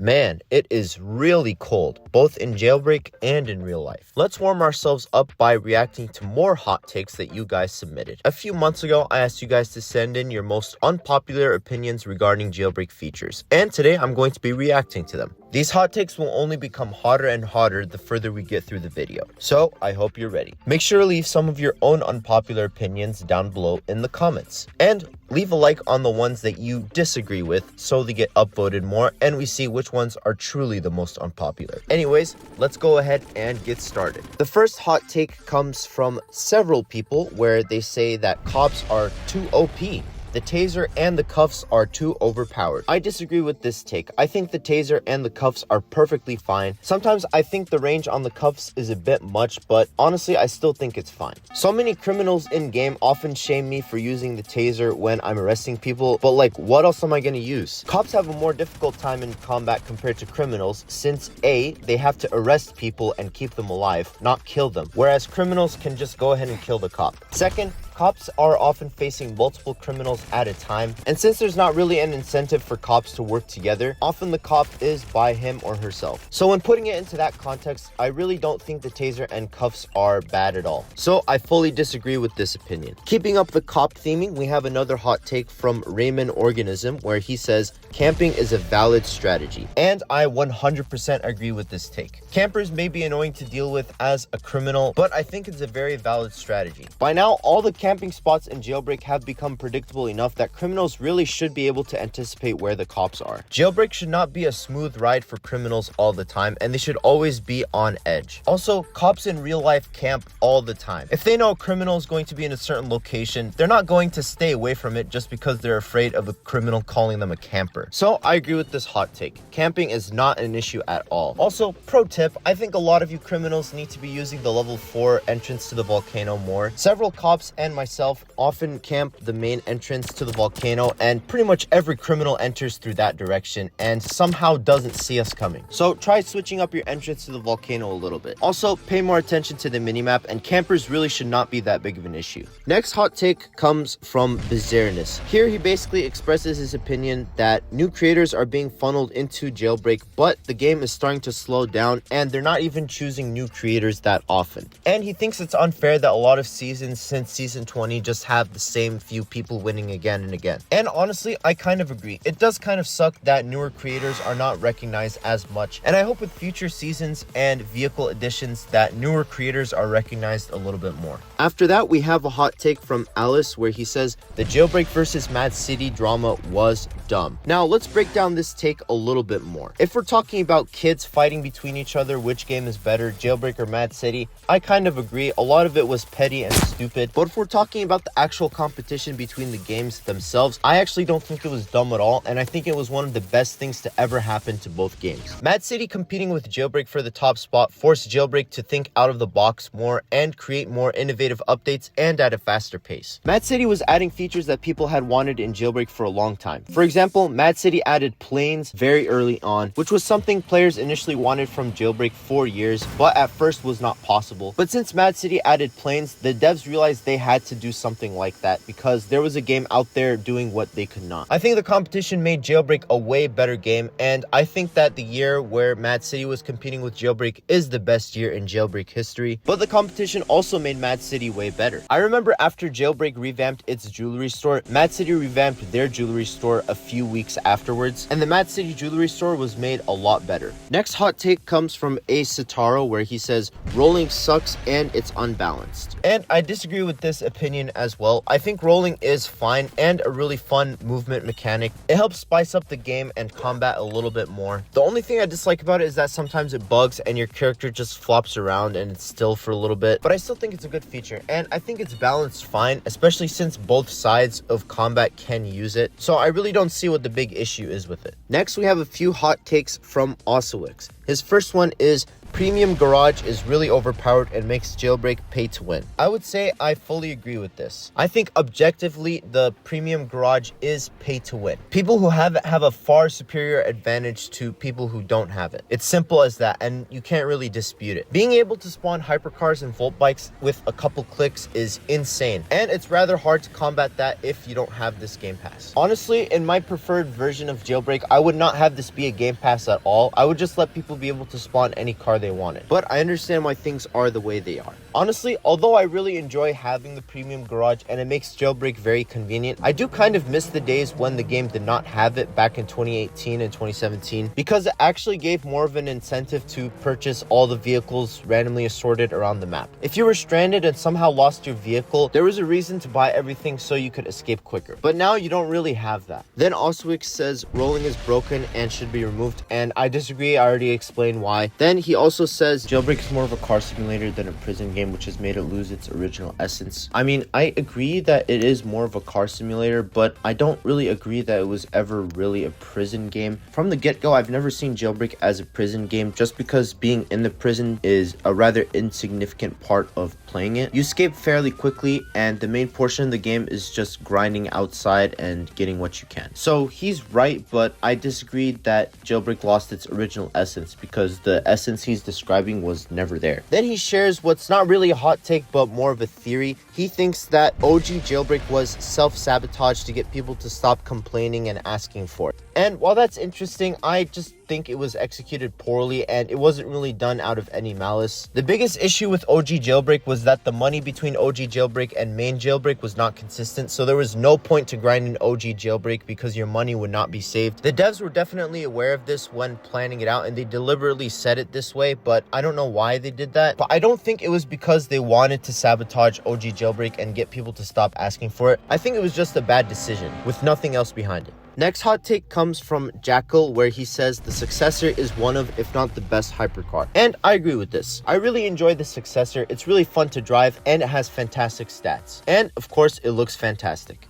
Man, it is really cold, both in Jailbreak and in real life. Let's warm ourselves up by reacting to more hot takes that you guys submitted. A few months ago, I asked you guys to send in your most unpopular opinions regarding Jailbreak features, and today I'm going to be reacting to them. These hot takes will only become hotter and hotter the further we get through the video, so I hope you're ready. Make sure to leave some of your own unpopular opinions down below in the comments, and leave a like on the ones that you disagree with so they get upvoted more and we see which ones are truly the most unpopular. Anyways, let's go ahead and get started. The first hot take comes from several people where they say that cops are too OP. The taser and the cuffs are too overpowered. I disagree with this take. I think the taser and the cuffs are perfectly fine. Sometimes I think the range on the cuffs is a bit much, but honestly, I still think it's fine. So many criminals in game often shame me for using the taser when I'm arresting people, but like, what else am I gonna use? Cops have a more difficult time in combat compared to criminals since A, they have to arrest people and keep them alive, not kill them, whereas criminals can just go ahead and kill the cop. Second, cops are often facing multiple criminals at a time, and since there's not really an incentive for cops to work together, often the cop is by him or herself. So when putting it into that context, I really don't think the taser and cuffs are bad at all. So I fully disagree with this opinion. Keeping up the cop theming, we have another hot take from Raymond Organism where he says, camping is a valid strategy. And I 100% agree with this take. Campers may be annoying to deal with as a criminal, but I think it's a very valid strategy. By now, all the camping spots in Jailbreak have become predictable enough that criminals really should be able to anticipate where the cops are. Jailbreak should not be a smooth ride for criminals all the time, and they should always be on edge. Also, cops in real life camp all the time. If they know a criminal is going to be in a certain location, they're not going to stay away from it just because they're afraid of a criminal calling them a camper. So I agree with this hot take. Camping is not an issue at all. Also, pro tip, I think a lot of you criminals need to be using the level 4 entrance to the volcano more. Several cops and myself often camp the main entrance to the volcano, and pretty much every criminal enters through that direction and somehow doesn't see us coming. So try switching up your entrance to the volcano a little bit. Also, pay more attention to the minimap, and campers really should not be that big of an issue. Next hot take comes from Bizarreness. Here he basically expresses his opinion that new creators are being funneled into Jailbreak, but the game is starting to slow down and they're not even choosing new creators that often. And he thinks it's unfair that a lot of seasons since season 20 just have the same few people winning again and again. And honestly, I kind of agree. It does kind of suck that newer creators are not recognized as much, and I hope with future seasons and vehicle additions that newer creators are recognized a little bit more. After that, we have a hot take from Alice where he says the Jailbreak versus Mad City drama was dumb. Now let's break down this take a little bit more. If we're talking about kids fighting between each other, which game is better, Jailbreak or Mad City, I kind of agree. A lot of it was petty and stupid, but if we're talking about the actual competition between the games themselves, I actually don't think it was dumb at all, and I think it was one of the best things to ever happen to both games. Mad City competing with Jailbreak for the top spot forced Jailbreak to think out of the box more and create more innovative updates and at a faster pace. Mad City was adding features that people had wanted in Jailbreak for a long time. For example, Mad City added planes very early on, which was something players initially wanted from Jailbreak for years, but at first was not possible. But since Mad City added planes, the devs realized they had to do something like that because there was a game out there doing what they could not. I think the competition made Jailbreak a way better game, and I think that the year where Mad City was competing with Jailbreak is the best year in Jailbreak history, but the competition also made Mad City way better. I remember after Jailbreak revamped its jewelry store, Mad City revamped their jewelry store a few weeks afterwards, and the Mad City jewelry store was made a lot better. Next hot take comes from A Sataro where he says rolling sucks and it's unbalanced. And I disagree with this opinion as well. I think rolling is fine and a really fun movement mechanic. It helps spice up the game and combat a little bit more. The only thing I dislike about it is that sometimes it bugs and your character just flops around and it's still for a little bit, but I still think it's a good feature, and I think it's balanced fine, especially since both sides of combat can use it, so I really don't see what the big issue is with it. Next, we have a few hot takes from Osawix. His first one is Premium Garage is really overpowered and makes Jailbreak pay to win. I would say I fully agree with this. I think objectively, the Premium Garage is pay to win. People who have it have a far superior advantage to people who don't have it. It's simple as that, and you can't really dispute it. Being able to spawn hypercars and volt bikes with a couple clicks is insane, and it's rather hard to combat that if you don't have this Game Pass. Honestly, in my preferred version of Jailbreak, I would not have this be a Game Pass at all. I would just let people be able to spawn any car they wanted. But I understand why things are the way they are. Honestly, although I really enjoy having the Premium Garage and it makes Jailbreak very convenient, I do kind of miss the days when the game did not have it back in 2018 and 2017, because it actually gave more of an incentive to purchase all the vehicles randomly assorted around the map. If you were stranded and somehow lost your vehicle, there was a reason to buy everything so you could escape quicker. But now you don't really have that. Then Oswick says rolling is broken and should be removed, and I disagree. I already explained why. Then he also says Jailbreak is more of a car simulator than a prison game, which has made it lose its original essence. I mean, I agree that it is more of a car simulator, but I don't really agree that it was ever really a prison game. From the get-go, I've never seen Jailbreak as a prison game, just because being in the prison is a rather insignificant part of playing it. You escape fairly quickly, and the main portion of the game is just grinding outside and getting what you can. So he's right, but I disagree that Jailbreak lost its original essence, because the essence he's describing was never there. Then he shares what's not really a hot take, but more of a theory. He thinks that OG Jailbreak was self-sabotage to get people to stop complaining and asking for it. And while that's interesting, I just think it was executed poorly and it wasn't really done out of any malice. The biggest issue with OG Jailbreak was that the money between OG Jailbreak and main Jailbreak was not consistent, so there was no point to grind an OG Jailbreak because your money would not be saved. The devs were definitely aware of this when planning it out, and they deliberately said it this way, but I don't know why they did that. But I don't think it was because they wanted to sabotage OG Jailbreak and get people to stop asking for it. I think it was just a bad decision with nothing else behind it. Next hot take comes from Jackal, where he says the Successor is one of, if not the best hypercar. And I agree with this. I really enjoy the Successor. It's really fun to drive and it has fantastic stats. And of course, it looks fantastic.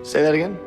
Say that again?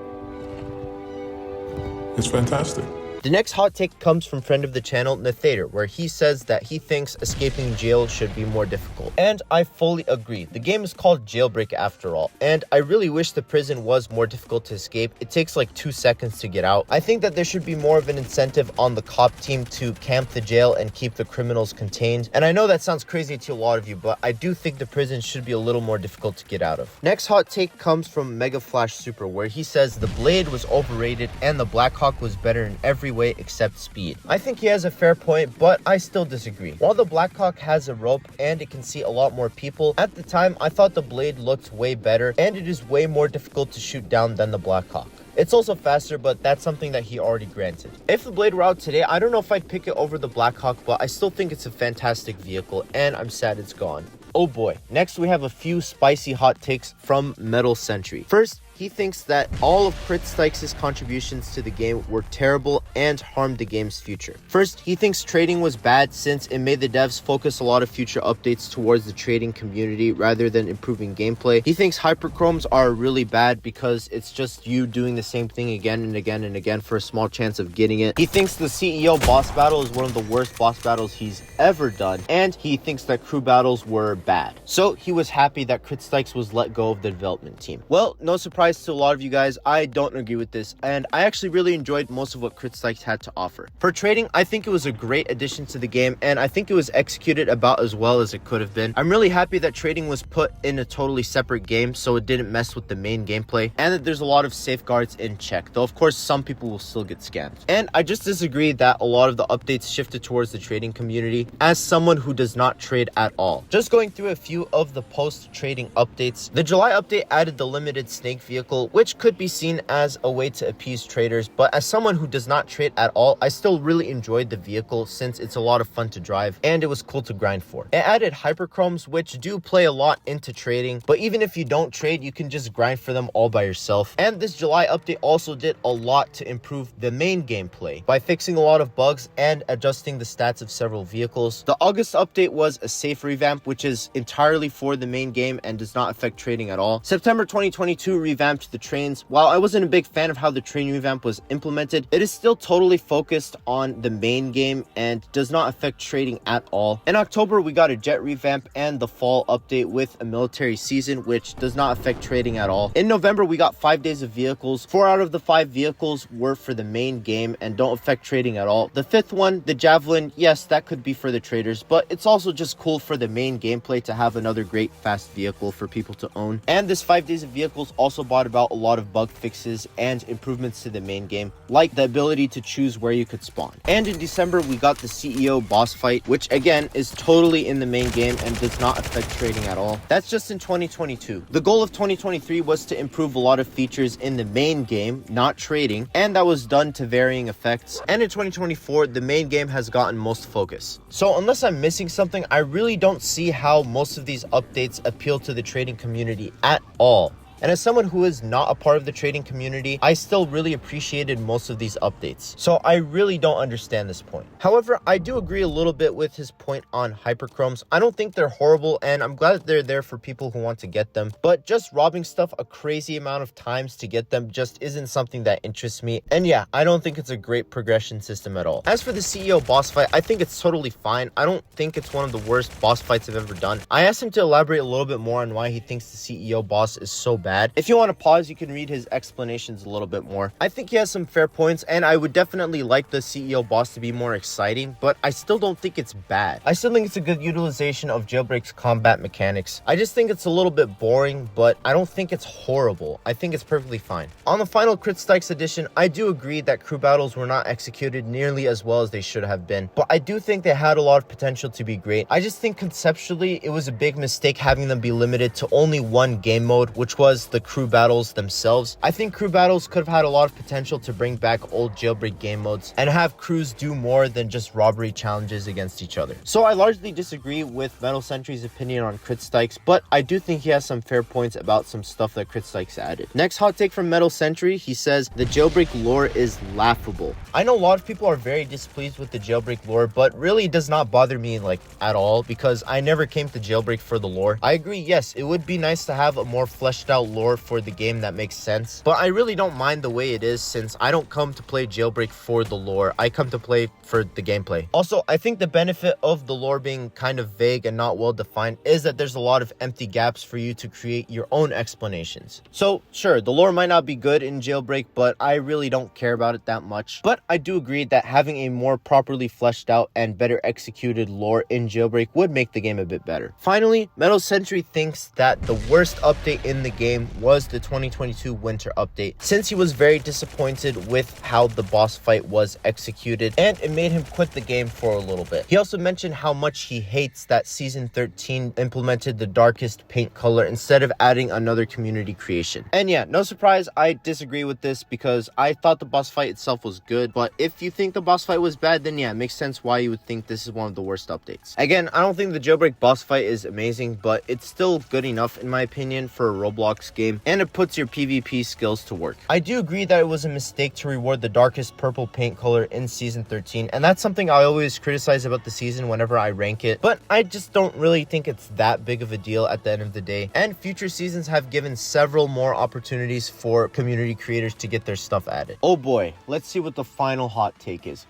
It's fantastic. The next hot take comes from friend of the channel, Nathader, where he says that he thinks escaping jail should be more difficult. And I fully agree. The game is called Jailbreak after all. And I really wish the prison was more difficult to escape. It takes like 2 seconds to get out. I think that there should be more of an incentive on the cop team to camp the jail and keep the criminals contained. And I know that sounds crazy to a lot of you, but I do think the prison should be a little more difficult to get out of. Next hot take comes from Mega Flash Super, where he says the Blade was overrated and the Blackhawk was better in every way except speed. I think he has a fair point, but I still disagree. While the Blackhawk has a rope and it can see a lot more people, at the time I thought the Blade looked way better and it is way more difficult to shoot down than the Blackhawk. It's also faster, but that's something that he already granted. If the Blade were out today, I don't know if I'd pick it over the Blackhawk, but I still think it's a fantastic vehicle and I'm sad it's gone. Oh boy. Next we have a few spicy hot takes from Metal Sentry. First, he thinks that all of Critstyx's contributions to the game were terrible and harmed the game's future. First, he thinks trading was bad since it made the devs focus a lot of future updates towards the trading community rather than improving gameplay. He thinks hyperchromes are really bad because it's just you doing the same thing again and again and again for a small chance of getting it. He thinks the CEO boss battle is one of the worst boss battles he's ever done, and he thinks that crew battles were bad. So he was happy that Critstyx was let go of the development team. Well, no surprise to a lot of you guys, I don't agree with this, and I actually really enjoyed most of what Critstyx had to offer. For trading, I think it was a great addition to the game, and I think it was executed about as well as it could have been. I'm really happy that trading was put in a totally separate game so it didn't mess with the main gameplay, and that there's a lot of safeguards in check, though of course some people will still get scammed. And I just disagree that a lot of the updates shifted towards the trading community as someone who does not trade at all. Just going through a few of the post-trading updates, the July update added the limited snake vehicle, which could be seen as a way to appease traders, but as someone who does not trade at all, I still really enjoyed the vehicle since it's a lot of fun to drive and it was cool to grind for. It added hyperchromes, which do play a lot into trading, but even if you don't trade, you can just grind for them all by yourself. And this July update also did a lot to improve the main gameplay by fixing a lot of bugs and adjusting the stats of several vehicles. The August update was a safe revamp, which is entirely for the main game and does not affect trading at all. September 2022 revamped revamped the trains. While I wasn't a big fan of how the train revamp was implemented, it is still totally focused on the main game and does not affect trading at all. In October, we got a jet revamp and the fall update with a military season, which does not affect trading at all. In November, we got 5 days of vehicles. 4 out of the 5 vehicles were for the main game and don't affect trading at all. The 5th one, the Javelin, yes, that could be for the traders, but it's also just cool for the main gameplay to have another great fast vehicle for people to own. And this 5 days of vehicles also brought about a lot of bug fixes and improvements to the main game, like the ability to choose where you could spawn. And in December, we got the CEO boss fight, which again is totally in the main game and does not affect trading at all. That's just in 2022. The goal of 2023 was to improve a lot of features in the main game, not trading, and that was done to varying effects. And in 2024, the main game has gotten most focus. So unless I'm missing something, I really don't see how most of these updates appeal to the trading community at all. And as someone who is not a part of the trading community, I still really appreciated most of these updates. So I really don't understand this point. However, I do agree a little bit with his point on hyperchromes. I don't think they're horrible, and I'm glad that they're there for people who want to get them. But just robbing stuff a crazy amount of times to get them just isn't something that interests me. And yeah, I don't think it's a great progression system at all. As for the CEO boss fight, I think it's totally fine. I don't think it's one of the worst boss fights I've ever done. I asked him to elaborate a little bit more on why he thinks the CEO boss is so bad. If you want to pause, you can read his explanations a little bit more. I think he has some fair points, and I would definitely like the CEO boss to be more exciting, but I still don't think it's bad. I still think it's a good utilization of Jailbreak's combat mechanics. I just think it's a little bit boring, but I don't think it's horrible. I think it's perfectly fine. On the final Critstyx edition, I do agree that crew battles were not executed nearly as well as they should have been, but I do think they had a lot of potential to be great. I just think conceptually, it was a big mistake having them be limited to only one game mode, which was the crew battles themselves. I think crew battles could have had a lot of potential to bring back old Jailbreak game modes and have crews do more than just robbery challenges against each other. So I largely disagree with Metal Sentry's opinion on Critstyx, but I do think he has some fair points about some stuff that Critstyx added. Next hot take from Metal Sentry, he says the Jailbreak lore is laughable. I know a lot of people are very displeased with the Jailbreak lore, but really it does not bother me like at all because I never came to Jailbreak for the lore. I agree, yes, it would be nice to have a more fleshed out lore for the game that makes sense, but I really don't mind the way it is since I don't come to play Jailbreak for the lore. I come to play for the gameplay. Also, I think the benefit of the lore being kind of vague and not well defined is that there's a lot of empty gaps for you to create your own explanations. So sure, the lore might not be good in Jailbreak, but I really don't care about it that much. But I do agree that having a more properly fleshed out and better executed lore in Jailbreak would make the game a bit better. Finally, Metal Sentry thinks that the worst update in the game was the 2022 winter update, since he was very disappointed with how the boss fight was executed and it made him quit the game for a little bit. He also mentioned how much he hates that season 13 implemented the darkest paint color instead of adding another community creation. And yeah, no surprise, I disagree with this because I thought the boss fight itself was good, but if you think the boss fight was bad, then yeah, it makes sense why you would think this is one of the worst updates. Again, I don't think the Jailbreak boss fight is amazing, but it's still good enough in my opinion for a Roblox game, and it puts your PvP skills to work. I do agree that it was a mistake to reward the darkest purple paint color in season 13, and that's something I always criticize about the season whenever I rank it, but I just don't really think it's that big of a deal at the end of the day, and future seasons have given several more opportunities for community creators to get their stuff added. Oh boy, let's see what the final hot take is.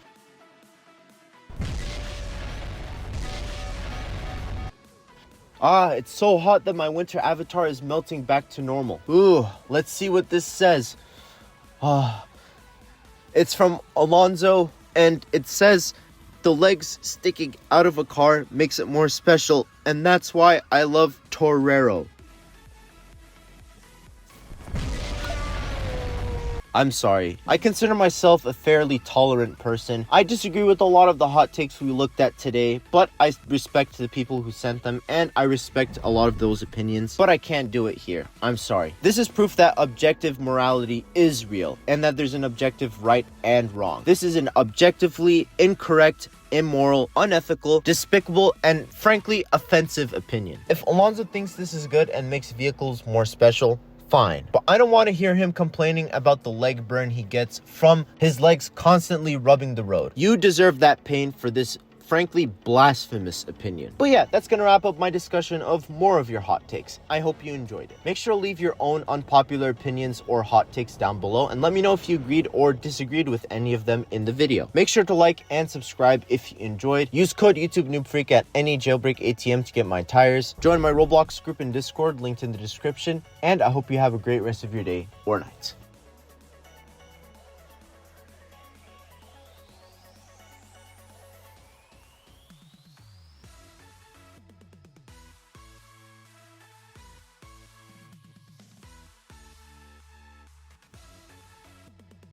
Ah, it's so hot that my winter avatar is melting back to normal. Ooh, let's see what this says. Ah, it's from Alonzo, and it says, the legs sticking out of a car makes it more special, and that's why I love Torero. I'm sorry. I consider myself a fairly tolerant person. I disagree with a lot of the hot takes we looked at today, but I respect the people who sent them, and I respect a lot of those opinions, but I can't do it here. I'm sorry. This is proof that objective morality is real, and that there's an objective right and wrong. This is an objectively incorrect, immoral, unethical, despicable, and frankly offensive opinion. If Alonzo thinks this is good and makes vehicles more special, fine, but I don't want to hear him complaining about the leg burn he gets from his legs constantly rubbing the road. You deserve that pain for this frankly blasphemous opinion. But yeah, that's gonna wrap up my discussion of more of your hot takes. I hope you enjoyed it. Make sure to leave your own unpopular opinions or hot takes down below and let me know if you agreed or disagreed with any of them in the video. Make sure to like and subscribe if you enjoyed. Use code YouTubeNoobFreak at any Jailbreak ATM to get my tires. Join my Roblox group in Discord, linked in the description, and I hope you have a great rest of your day or night.